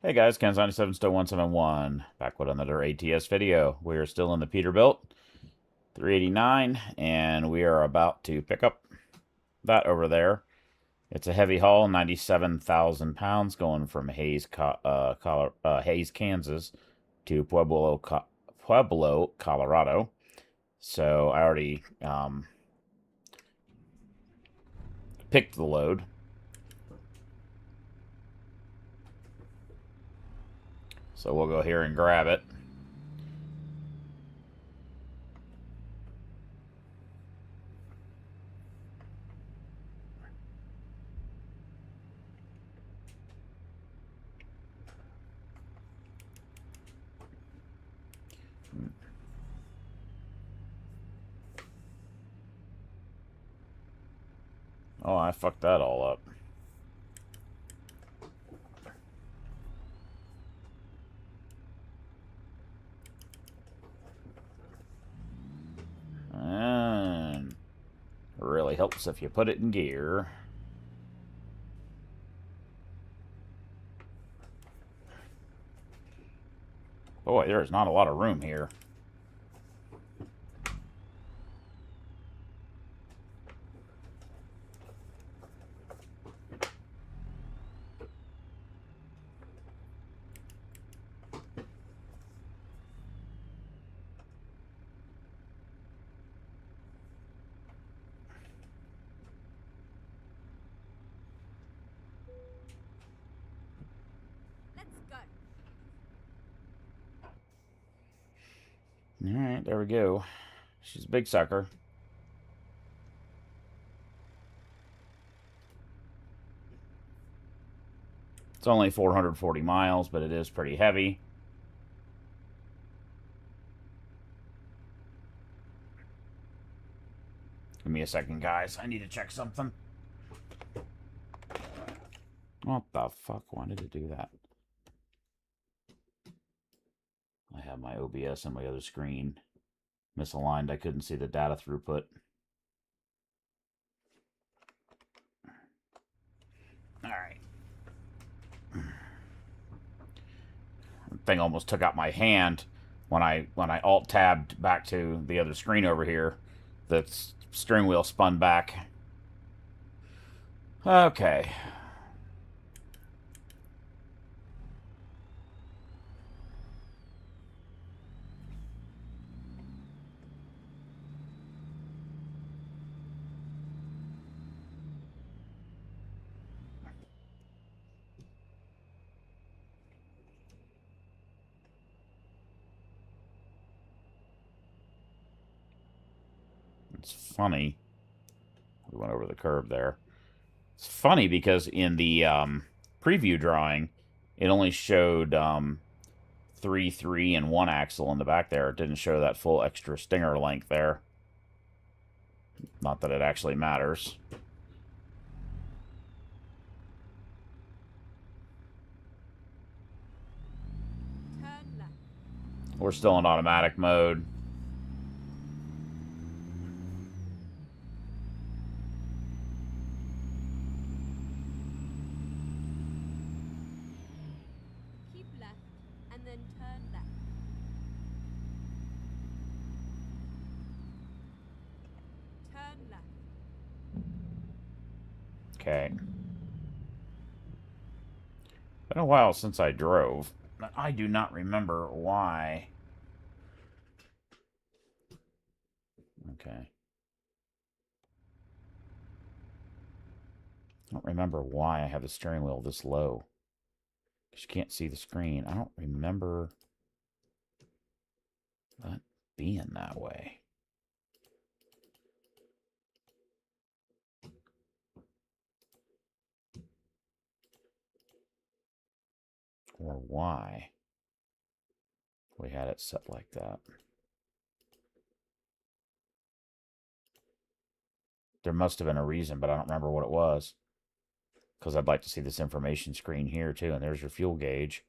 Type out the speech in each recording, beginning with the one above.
Hey guys, Kens97 still 171 back with another ATS video. We are still in the Peterbilt 389 and we are about to pick up that over there. It's a heavy haul, 97,000 pounds going from Hayes, Kansas to Pueblo, Colorado. So I already picked the load. So we'll go here and grab it. Oh, I fucked that all up. And it really helps if you put it in gear. Boy, there is not a lot of room here. Alright, there we go. She's a big sucker. It's only 440 miles, but it is pretty heavy. Give me a second, guys. I need to check something. What the fuck? Why did it do that? I have my OBS on my other screen misaligned. I couldn't see the data throughput. Alright. Thing almost took out my hand when I alt tabbed back to the other screen over here. The steering wheel spun back. Okay. It's funny. We went over the curb there. It's funny because in the preview drawing, it only showed 3 and 1 axle in the back there. It didn't show that full extra stinger length there. Not that it actually matters. We're still in automatic mode. Keep left and then turn left. Turn left. Okay. Been a while since I drove. I do not remember why. Okay. I don't remember why I have the steering wheel this low. Because you can't see the screen. I don't remember that being that way. Or why we had it set like that. There must have been a reason, but I don't remember what it was. Because I'd like to see this information screen here, too. And there's your fuel gauge.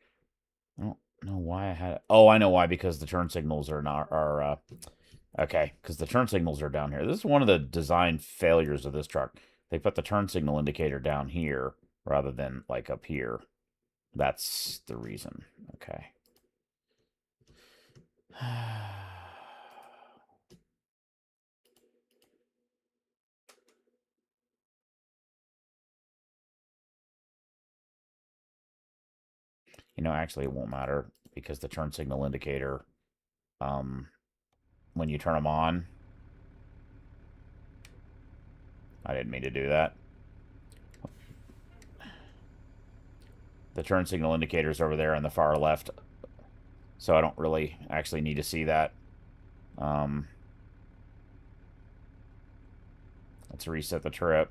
I don't know why I had it. Oh, I know why. Because the turn signals are not... okay, because the turn signals are down here. This is one of the design failures of this truck. They put the turn signal indicator down here rather than, like, up here. That's the reason. Okay. You know, actually, it won't matter because the turn signal indicator, when you turn them on, I didn't mean to do that. The turn signal indicator's over there on the far left, so I don't really actually need to see that. Let's reset the trip.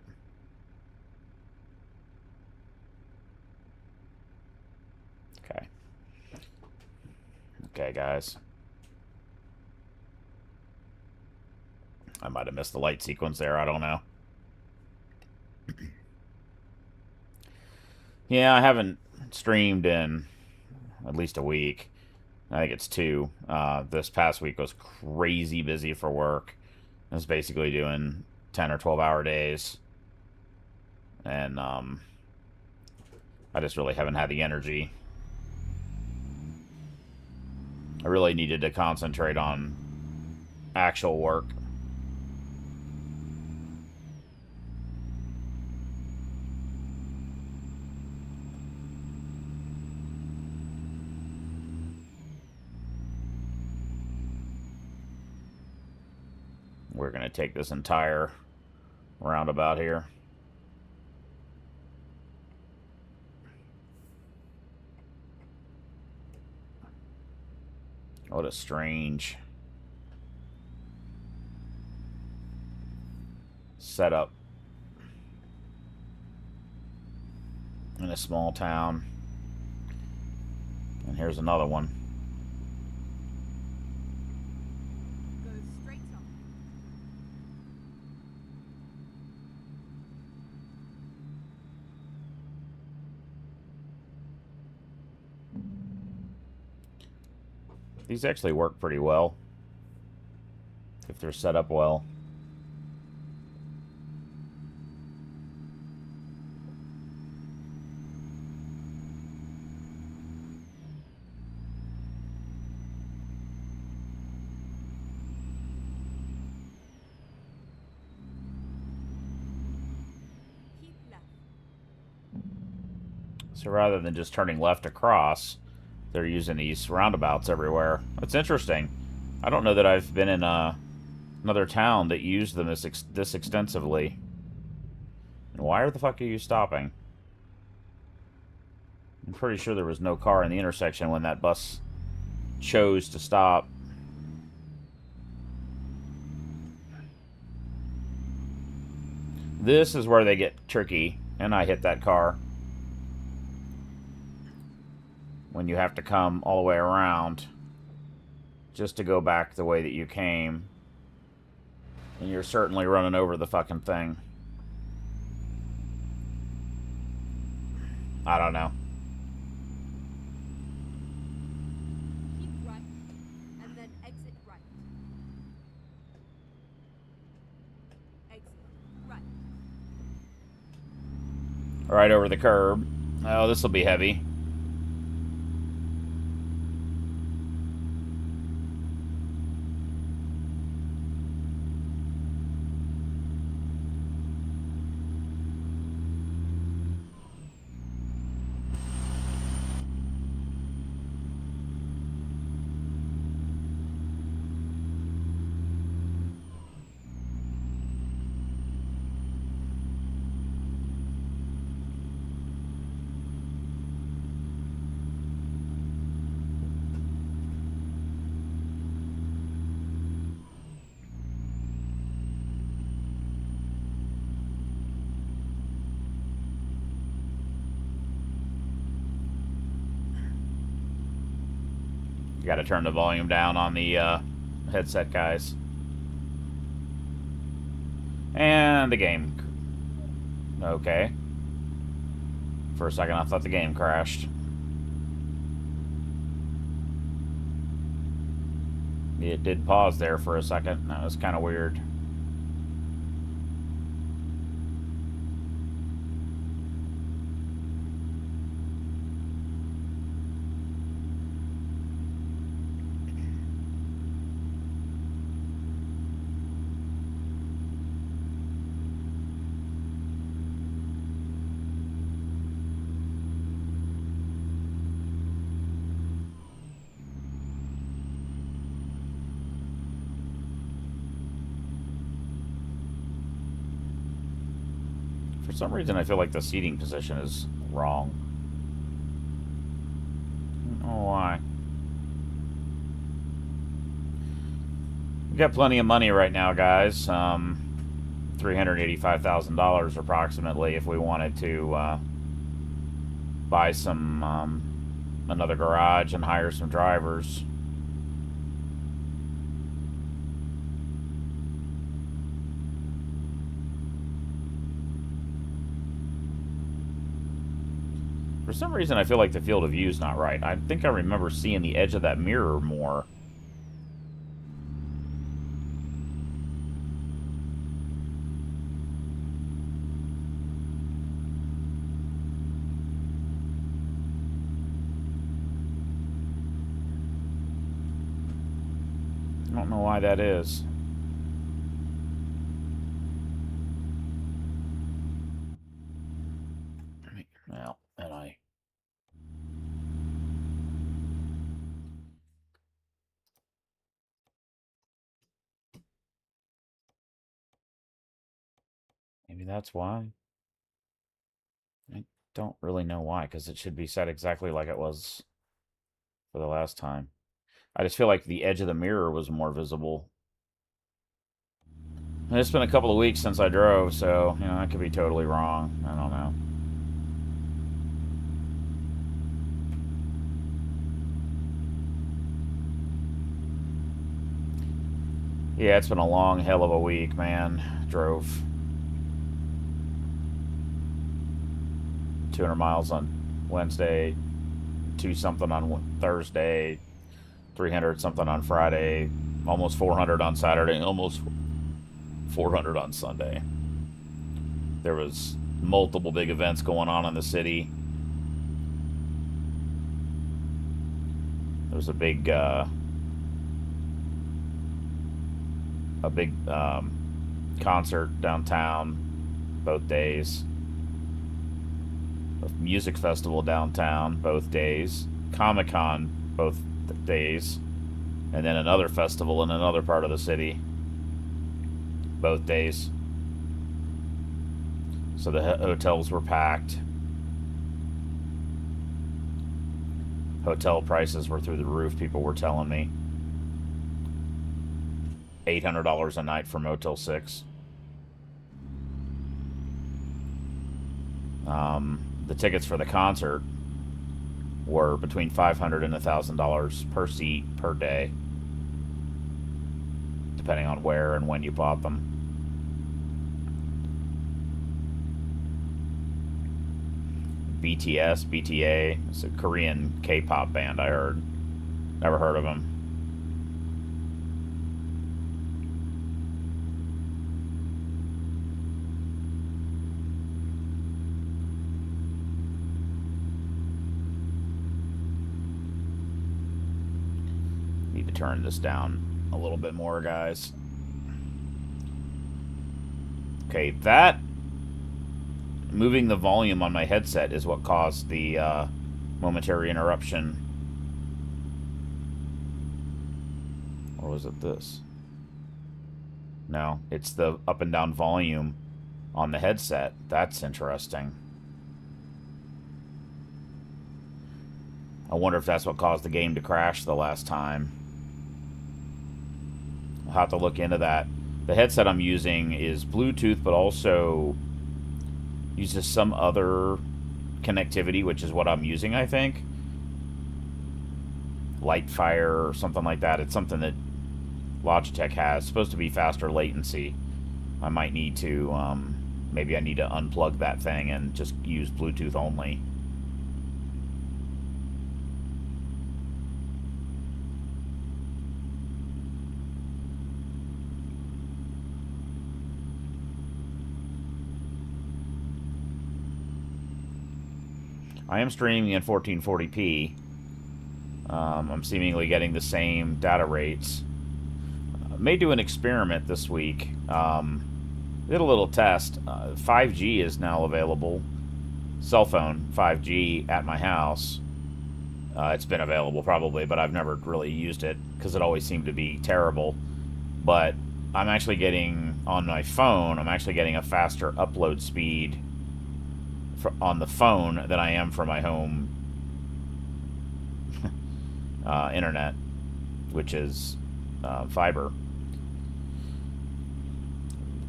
Okay. Okay, guys. I might have missed the light sequence there. I don't know. Yeah, I haven't streamed in at least a week. I think it's 2. This past week was crazy busy for work. I was basically doing 10 or 12-hour days. And I just really haven't had the energy. I really needed to concentrate on actual work. We're going to take this entire roundabout here. What a strange setup in a small town. And here's another one. Go straight up. These actually work pretty well if they're set up well. Keep left. So rather than just turning left across, they're using these roundabouts everywhere. That's interesting. I don't know that I've been in another town that used them this extensively. And why the fuck are you stopping? I'm pretty sure there was no car in the intersection when that bus chose to stop. This is where they get tricky, and I hit that car. When you have to come all the way around just to go back the way that you came. And you're certainly running over the fucking thing. I don't know. Keep right, and then exit right. Exit right. Right over the curb. Oh, this will be heavy. You gotta turn the volume down on the headset, guys. And the game. Okay. For a second, I thought the game crashed. It did pause there for a second. That was kind of weird. some reason, I feel like the seating position is wrong. I don't know why. We got plenty of money right now, guys. $385,000 approximately if we wanted to buy some another garage and hire some drivers. For some reason, I feel like the field of view is not right. I think I remember seeing the edge of that mirror more. I don't know why that is. Well, and I... Maybe that's why. I don't really know why, because it should be set exactly like it was for the last time. I just feel like the edge of the mirror was more visible. And it's been a couple of weeks since I drove, so, you know, I could be totally wrong. I don't know. Yeah, it's been a long hell of a week, man. Drove 200 miles on Wednesday, 2-something on Thursday, 300 something on Friday, almost 400 on Saturday, almost 400 on Sunday. There was multiple big events going on in the city. There was a big concert downtown both days. A music festival downtown both days. Comic-Con both days. And then another festival in another part of the city both days. So the hotels were packed. Hotel prices were through the roof, people were telling me. $800 a night for Motel 6. The tickets for the concert were between $500 and $1,000 per seat per day, depending on where and when you bought them. BTS, BTA, it's a Korean K-pop band, I heard. Never heard of them. Need to turn this down a little bit more, guys. Okay, that moving the volume on my headset is what caused the momentary interruption. Or was it this? No, it's the up and down volume on the headset. That's interesting. I wonder if that's what caused the game to crash the last time. I'll have to look into that. The headset I'm using is Bluetooth, but also uses some other connectivity, which is what I'm using, I think. Lightfire or something like that. It's something that Logitech has. It's supposed to be faster latency. I might need to, maybe I need to unplug that thing and just use Bluetooth only. I am streaming in 1440p. I'm seemingly getting the same data rates. May do an experiment this week. Did a little test. 5G is now available. Cell phone 5G at my house. It's been available probably, but I've never really used it because it always seemed to be terrible. But I'm actually getting, on my phone, I'm actually getting a faster upload speed on the phone than I am for my home internet, which is fiber.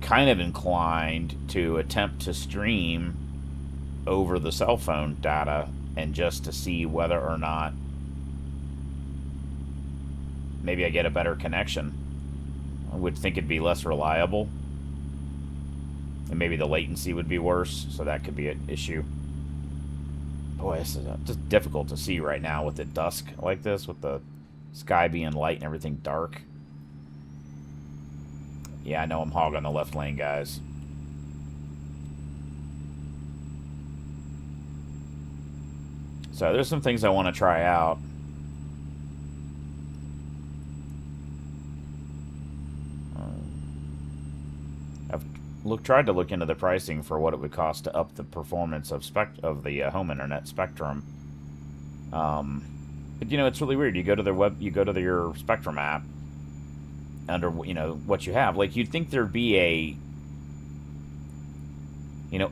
Kind of inclined to attempt to stream over the cell phone data and just to see whether or not maybe I get a better connection. I would think it'd be less reliable. And maybe the latency would be worse, so that could be an issue. Boy, this is just difficult to see right now with it dusk like this, with the sky being light and everything dark. Yeah, I know I'm hogging the left lane, guys. So there's some things I want to try out. I've tried to look into the pricing for what it would cost to up the performance of the home internet Spectrum. But you know, it's really weird. You go to your Spectrum app under what you have. Like, you'd think there'd be a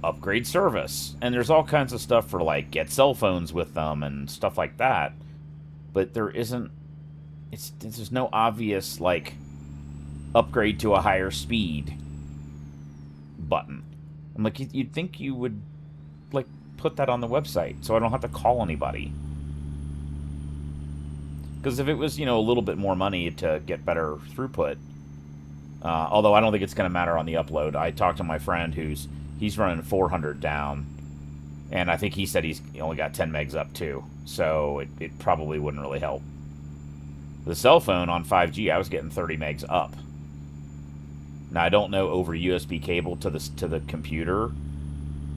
upgrade service, and there's all kinds of stuff for like get cell phones with them and stuff like that. But there isn't. There's no obvious like upgrade to a higher speed button. I'm like, you'd think you would like put that on the website so I don't have to call anybody. Because if it was a little bit more money to get better throughput, although I don't think it's going to matter on the upload. I talked to my friend he's running 400 down, and I think he said he's only got 10 megs up too, so it probably wouldn't really help. The cell phone on 5G, I was getting 30 megs up. Now, I don't know over USB cable to the computer.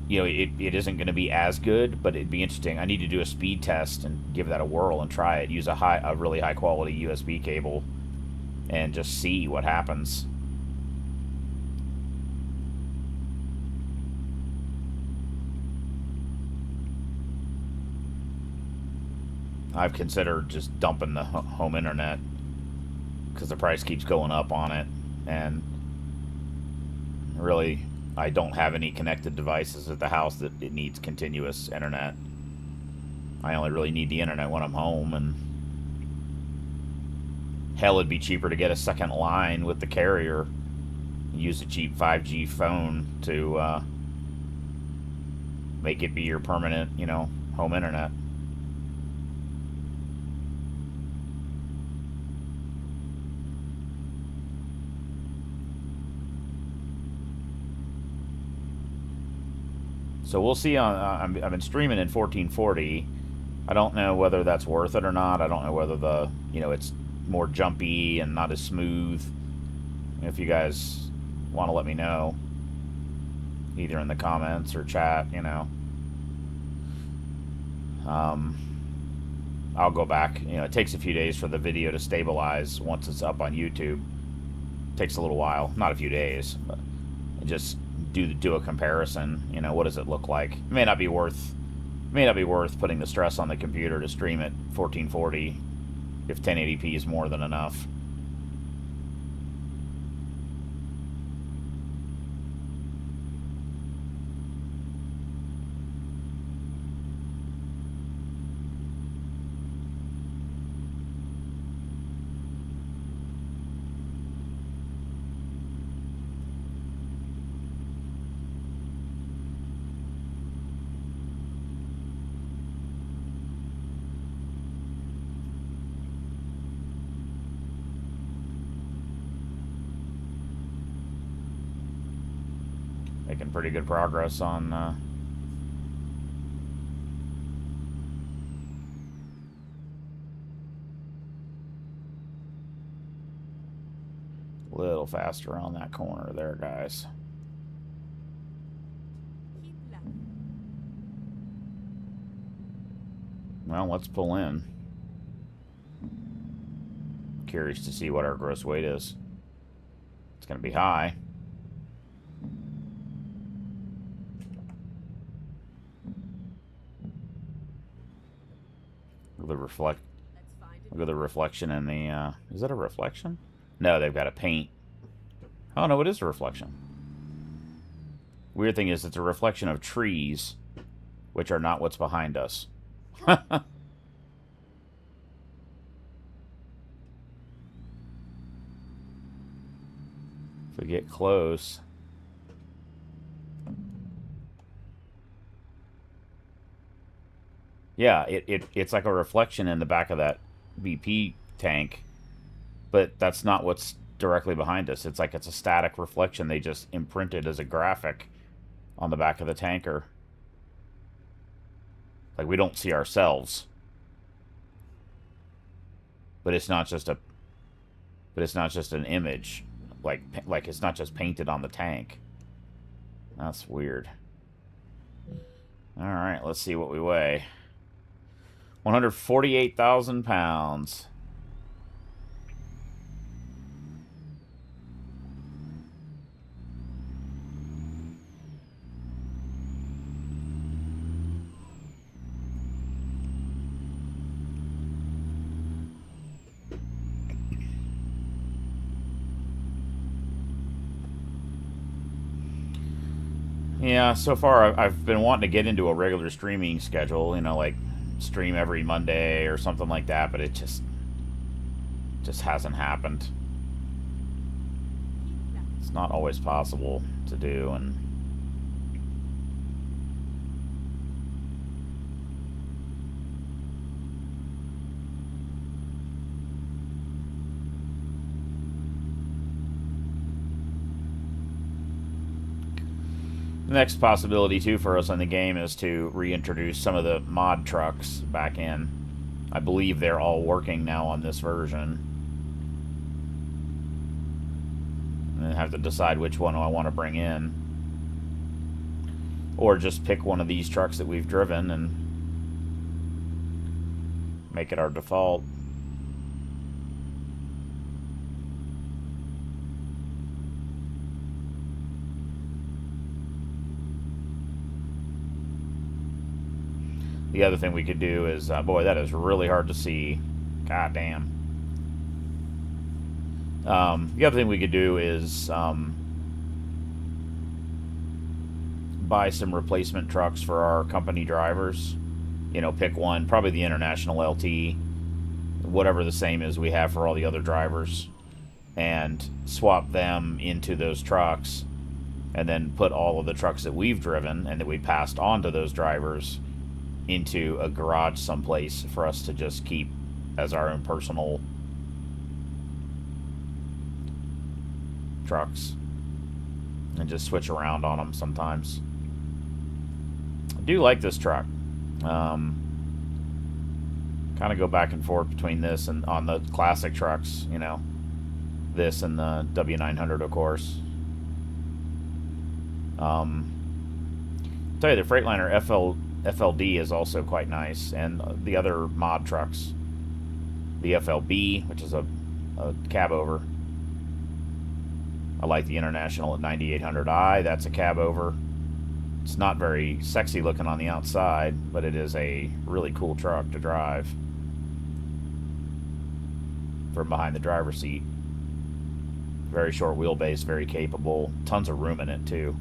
It isn't going to be as good, but it'd be interesting. I need to do a speed test and give that a whirl and try it. Use a really high quality USB cable and just see what happens. I've considered just dumping the home internet because the price keeps going up on it, and really, I don't have any connected devices at the house that it needs continuous internet. I only really need the internet when I'm home, and hell, it'd be cheaper to get a second line with the carrier. Use a cheap 5G phone to make it be your permanent, home internet. So we'll see. I've been streaming in 1440. I don't know whether that's worth it or not. I don't know whether it's more jumpy and not as smooth. If you guys want to let me know, either in the comments or chat, I'll go back. It takes a few days for the video to stabilize once it's up on YouTube. It takes a little while, not a few days, but just do a comparison. What does it look like? It may not be worth putting the stress on the computer to stream at 1440 if 1080p is more than enough. Making pretty good progress on a little faster on that corner there, guys. Keep left. Well, let's pull in. Curious to see what our gross weight is. It's going to be high. Look at the reflection in the, is that a reflection? No, they've got a paint. Oh, no, it is a reflection. Weird thing is, it's a reflection of trees which are not what's behind us. If we get close... Yeah, it's like a reflection in the back of that BP tank, but that's not what's directly behind us. It's like it's a static reflection they just imprinted as a graphic on the back of the tanker. Like, we don't see ourselves. But it's not just a... But it's not just an image. Like it's not just painted on the tank. That's weird. Alright, let's see what we weigh. 148,000 pounds. Yeah, so far I've been wanting to get into a regular streaming schedule, you know, like stream every Monday or something like that, but it just hasn't happened. It's not always possible to do, and the next possibility, too, for us in the game is to reintroduce some of the mod trucks back in. I believe they're all working now on this version. And then have to decide which one I want to bring in. Or just pick one of these trucks that we've driven and make it our default. The other thing we could do is, boy, that is really hard to see. God damn. The other thing we could do is buy some replacement trucks for our company drivers. You know, pick one, probably the International LT, whatever the same as we have for all the other drivers, and swap them into those trucks, and then put all of the trucks that we've driven and that we passed on to those drivers into a garage someplace for us to just keep as our own personal trucks, and just switch around on them sometimes. I do like this truck. Kind of go back and forth between this and on the classic trucks, you know, this and the W900, of course. I'll tell you, the Freightliner FLD is also quite nice, and the other mod trucks, the FLB, which is a cab over. I like the International at 9800i. That's a cab over. It's not very sexy looking on the outside, but it is a really cool truck to drive from behind the driver's seat. Very short wheelbase, very capable. Tons of room in it, too.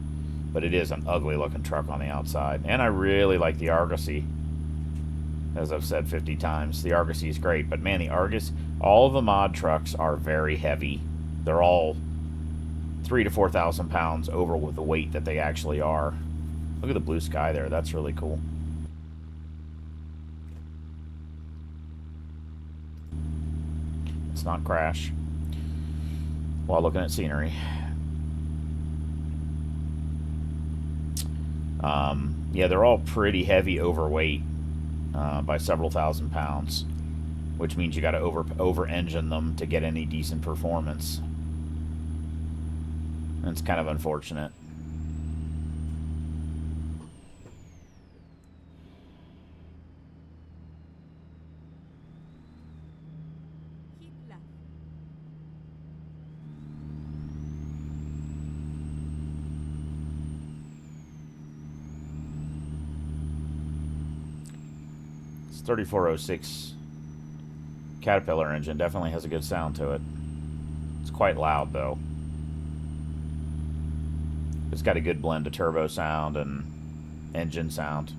But it is an ugly looking truck on the outside. And I really like the Argosy. As I've said 50 times, the Argosy is great. But man, the Argus, all of the mod trucks are very heavy. They're all 3,000 to 4,000 pounds over with the weight that they actually are. Look at the blue sky there. That's really cool. Let's not crash while looking at scenery. Yeah, they're all pretty heavy overweight by several thousand pounds, which means you got to over-engine them to get any decent performance. And it's kind of unfortunate. Keep left. This 3406 Caterpillar engine definitely has a good sound to it. It's quite loud, though. It's got a good blend of turbo sound and engine sound.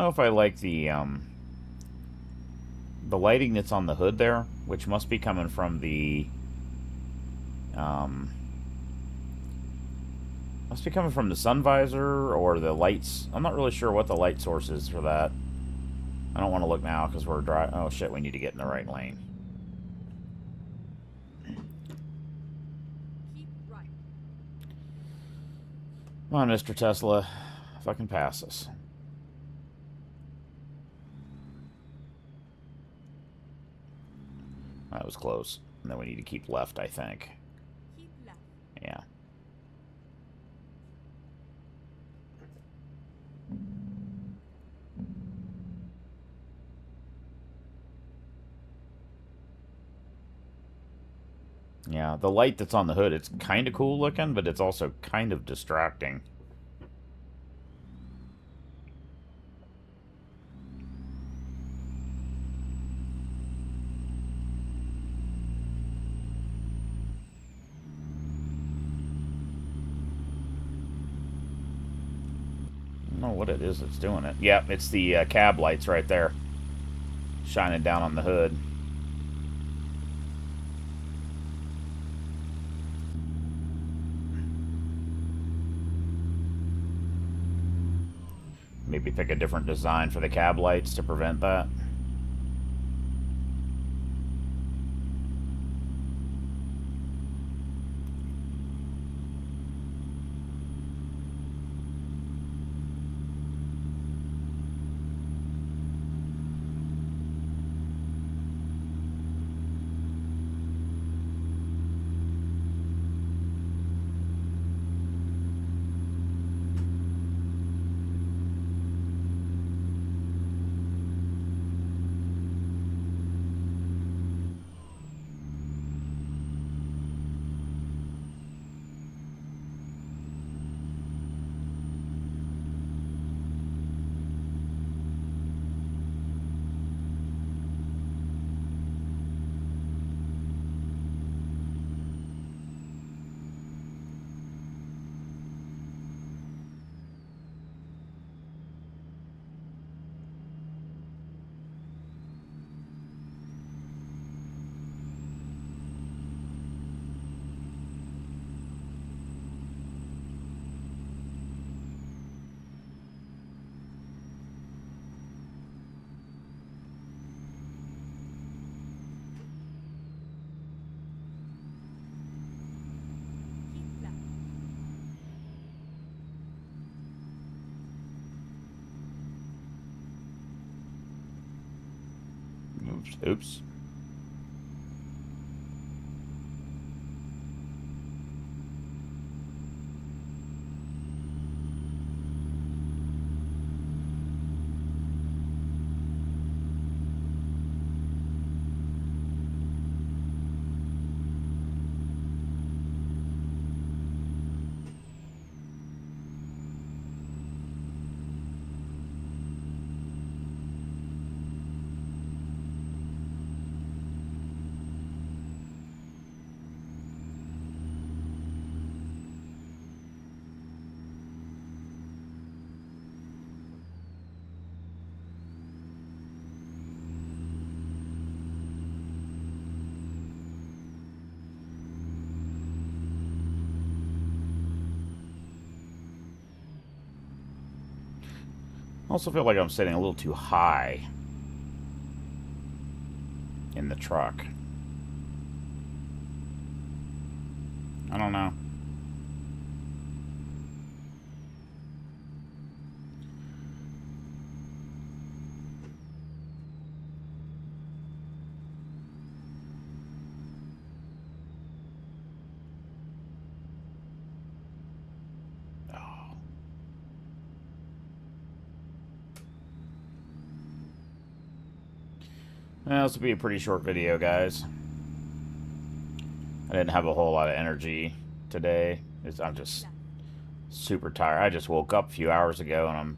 know if I like the lighting that's on the hood there, which must be coming from the must be coming from the sun visor or the lights. I'm not really sure what the light source is for that. I don't want to look now because we're driving. Oh shit, we need to get in the right lane. Keep right. Come on, Mr. Tesla. Fucking pass us. That was close. And then we need to keep left, I think. Keep left. Yeah. Yeah, the light that's on the hood, it's kind of cool looking, but it's also kind of distracting. I don't know what it is that's doing it. Yep, it's the cab lights right there. Shining down on the hood. Maybe pick a different design for the cab lights to prevent that. Keep left. Oops. Oops. I also feel like I'm sitting a little too high in the truck. I don't know. Oh. Well, this will be a pretty short video, guys. I didn't have a whole lot of energy today. I'm just super tired. I just woke up a few hours ago and I'm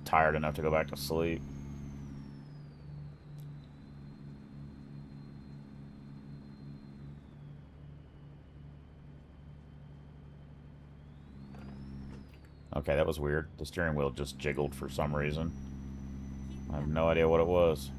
tired enough to go back to sleep. Okay, that was weird. The steering wheel just jiggled for some reason. Keep I have left. no idea what it was.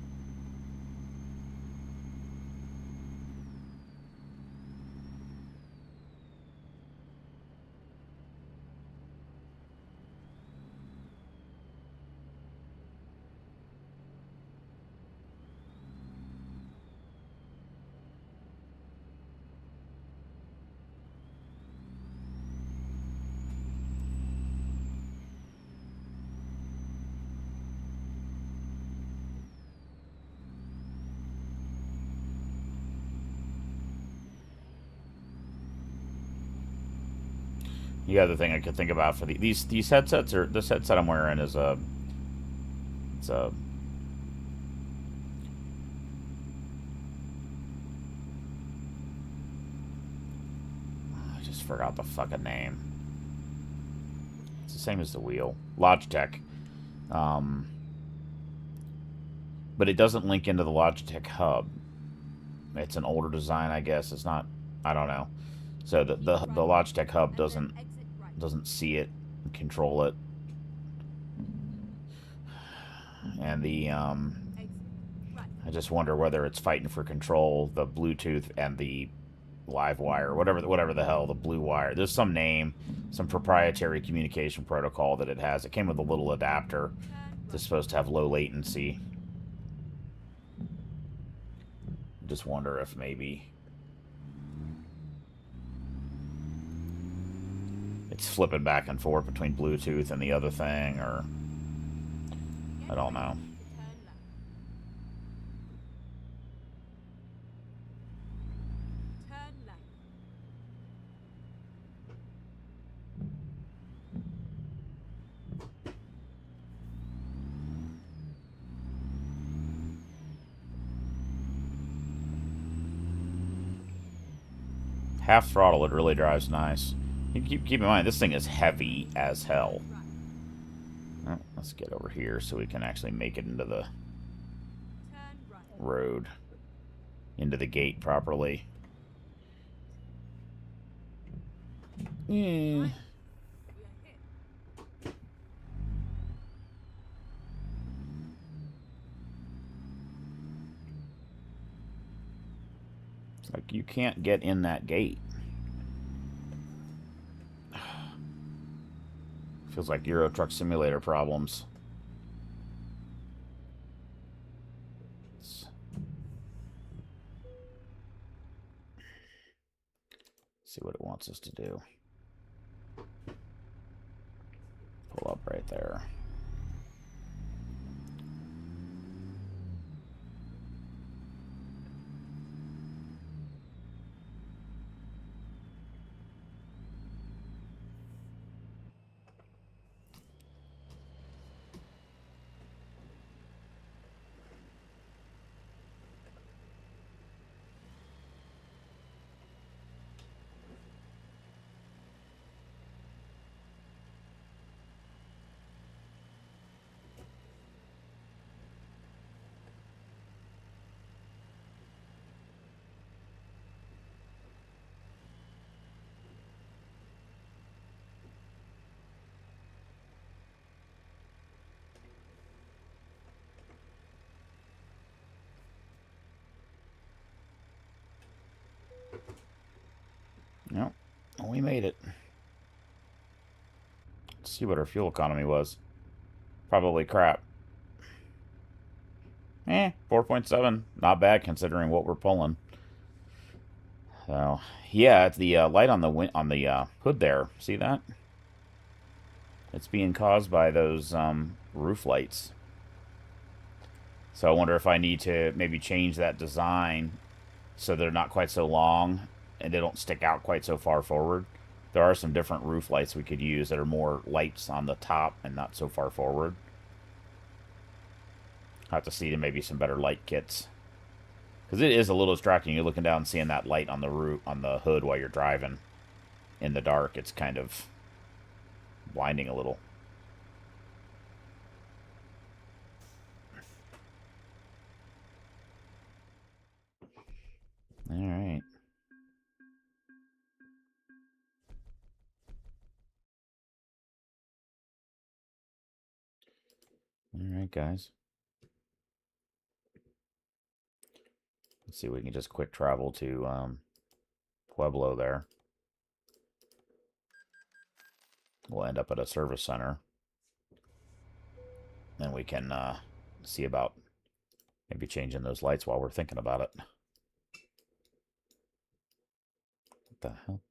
The other thing I could think about for these headsets, or this headset I'm wearing is a, it's a, I just forgot the fucking name. It's the same as the wheel. Logitech. Um, but it doesn't link into the Logitech hub. It's an older design, I guess. It's not, I don't know. So the Logitech hub And then doesn't exit right. doesn't see it and control it. And the Exit right. I just wonder whether it's fighting for control, the Bluetooth and the live wire, whatever the hell, the blue wire. There's some name, some proprietary communication protocol that it has. It came with a little adapter Turn that's right. supposed to have low latency. Just wonder if maybe it's flipping back and forth between Bluetooth and the other thing, or Get I don't ready know. to turn left. Turn left. Half throttle, it really drives nice. You keep in mind, this thing is heavy as hell. Turn right. Oh, let's get over here so we can actually make it into the Turn right. road, into the gate properly. Yeah. Right. We are hit. It's like you can't get in that gate. Feels like Euro Truck Simulator problems. Let's see what it wants us to do. Pull up right there. Yep. Well, we made it. Let's see what our fuel economy was. Probably crap. 4.7. Not bad considering what we're pulling. So, yeah, it's the light on the hood there. See that? It's being caused by those roof lights. So I wonder if I need to maybe change that design so they're not quite so long and they don't stick out quite so far forward. There are some different roof lights we could use that are more lights on the top and not so far forward. I'll have to see maybe some better light kits. Because it is a little distracting. You're looking down and seeing that light on the roof, on the hood while you're driving in the dark. It's kind of blinding a little. All right. guys. Let's see if we can just quick travel to Pueblo there. We'll end up at a service center. Then we can see about maybe changing those lights while we're thinking about it. What the hell?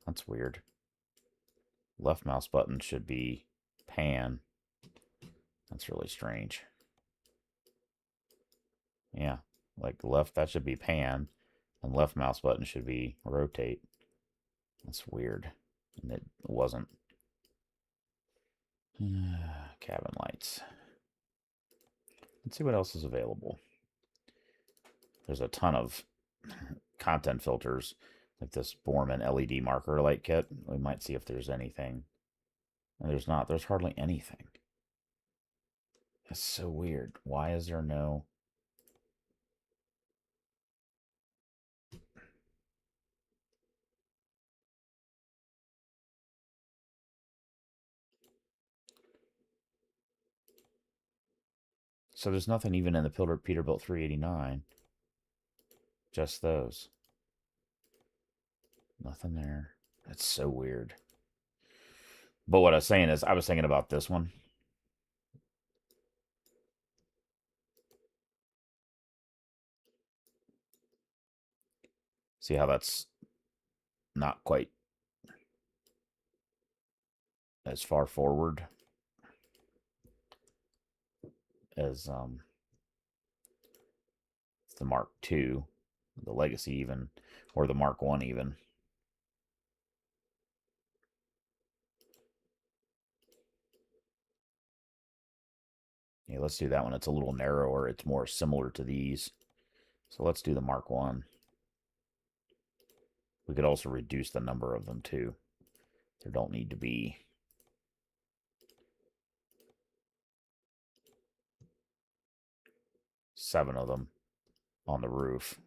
That's weird. Left mouse button should be pan. That's really strange. Yeah, like left, that should be pan, and left mouse button should be rotate. That's weird. And it wasn't. Cabin lights. Let's see what else is available. There's a ton of content filters, like this Borman LED marker light kit. We might see if there's anything. And there's not. There's hardly anything. That's so weird. Why is there no... So there's nothing even in the Peterbilt 389. Just those. Nothing there. That's so weird. But what I was saying is, I was thinking about this one. See how that's not quite as far forward as the Mark II, the Legacy even, or the Mark I even. Yeah, let's do that one. It's a little narrower. It's more similar to these. So let's do the Mark I. We could also reduce the number of them too. There don't need to be 7 of them on the roof.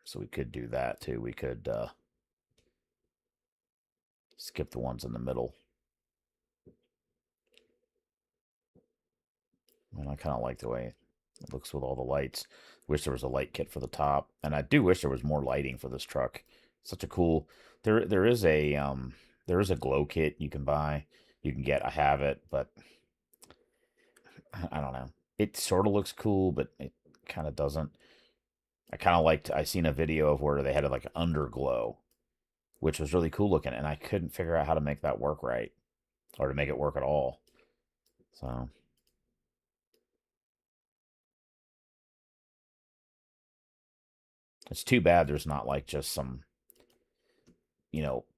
So we could do that too. We could skip the ones in the middle. And I kind of like the way it looks with all the lights. Wish there was a light kit for the top. And I do wish there was more lighting for this truck. Such a cool... There is a glow kit you can buy. You can get. I have it, but I don't know. It sort of looks cool, but it kind of doesn't. I kind of liked... I seen a video of where they had like an underglow, which was really cool looking, and I couldn't figure out how to make that work right, or to make it work at all. So it's too bad there's not like just some,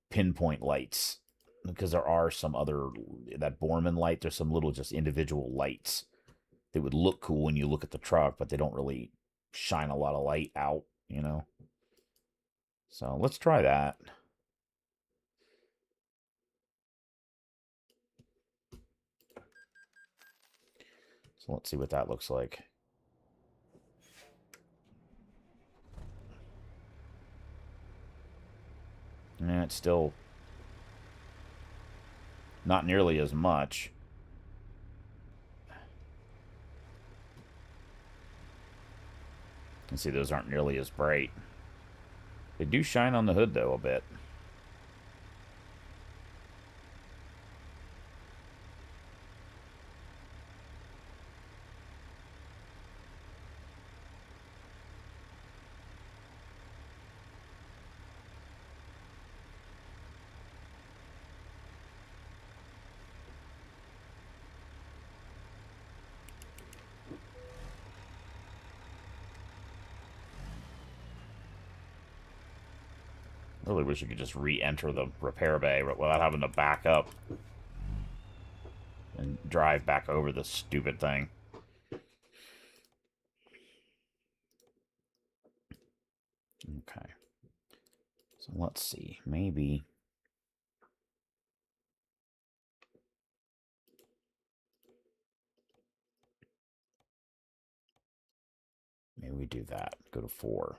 pinpoint lights, because there are some other, that Borman light, there's some little just individual lights that would look cool when you look at the truck, but they don't really shine a lot of light out. So let's try that. So let's see what that looks like. And it's still not nearly as much. You can see those aren't nearly as bright. They do shine on the hood, though, a bit. I really wish you could just re-enter the repair bay without having to back up and drive back over this stupid thing. Okay. So let's see. Maybe we do that. Go to 4.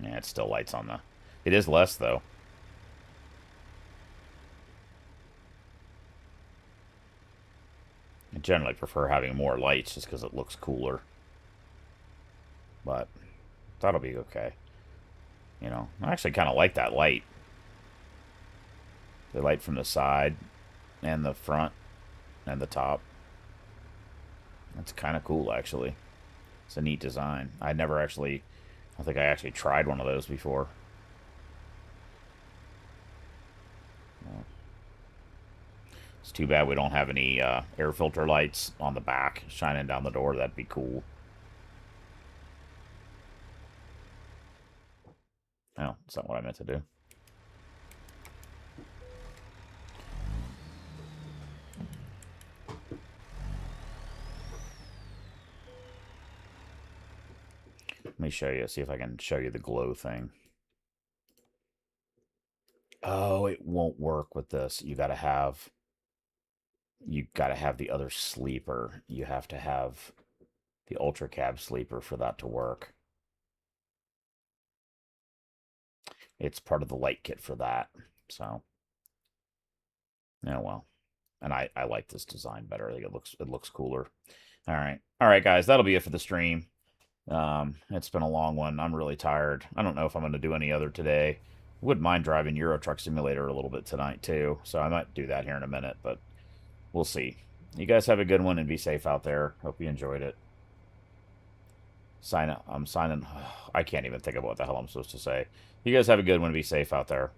Yeah, it still lights on the... It is less, though. I generally prefer having more lights just because it looks cooler. But that'll be okay. You know, I actually kind of like that light. The light from the side and the front and the top. That's kind of cool, actually. It's a neat design. I never actually... I don't think I actually tried one of those before. It's too bad we don't have any air filter lights on the back shining down the door. That'd be cool. Oh, that's not what I meant to do. Let me show you, see if I can show you the glow thing. Oh, it won't work with this. You gotta have the other sleeper. You have to have the Ultra Cab sleeper for that to work. It's part of the light kit for that. So, yeah, well. And I like this design better. I think it looks cooler. All right, guys, that'll be it for the stream. It's been a long one. I'm really tired. I don't know if I'm going to do any other today. Wouldn't mind driving Euro Truck Simulator a little bit tonight too, so I might do that here in a minute, but we'll see. You guys have a good one and be safe out there. Hope you enjoyed it. I'm signing. I can't even think of what the hell I'm supposed to say. You guys have a good one and be safe out there.